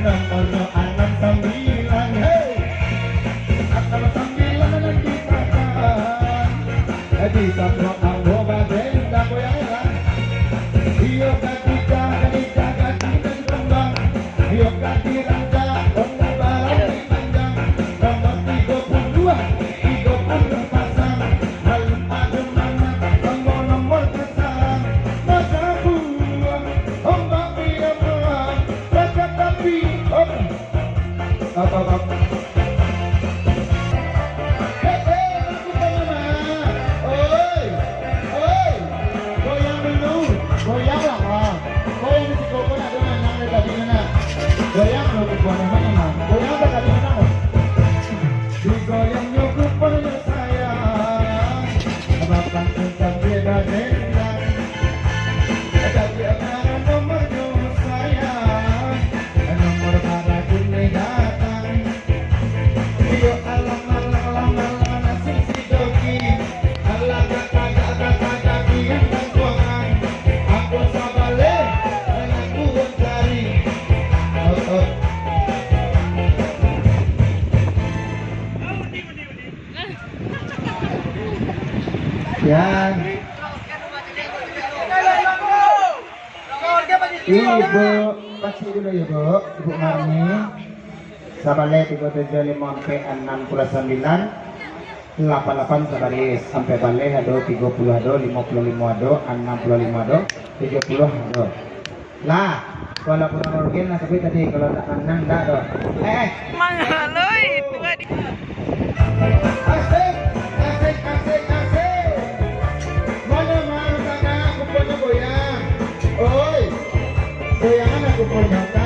nomornya 69. Hei, 69 nanti kapan? Di sambro anggo badenda goyangan. Iyo katiga katiga katiga kembang. Iyo katirangga onda barang panjang. Nomor 32 pasang. Halim adem mana nomor pasang. Masa buang ombak dia buang. Baca tapi apa goyang lo bukan mana goyang tak ada mana digoyang nyukup pada saya bahkan tentang beda beda tapi akan nomornya saya nomor para kini datang iyo alam nasi si doki alam kata kian dan kuangan aku sabale dan aku mencari. Yan. Ibu, pasti dulu ya Bu, Ibu Marni. Sabale 375469 88 sabaris sampai balik ada 30 ada 55 ada 65 ada 70 ada. Lah, walaupun organ tapi tadi kalau tak menang enggak ada. Mangaloi itu tadi. Asik. Mana sana aku punya goyang. Oi. Goyangan aku punya.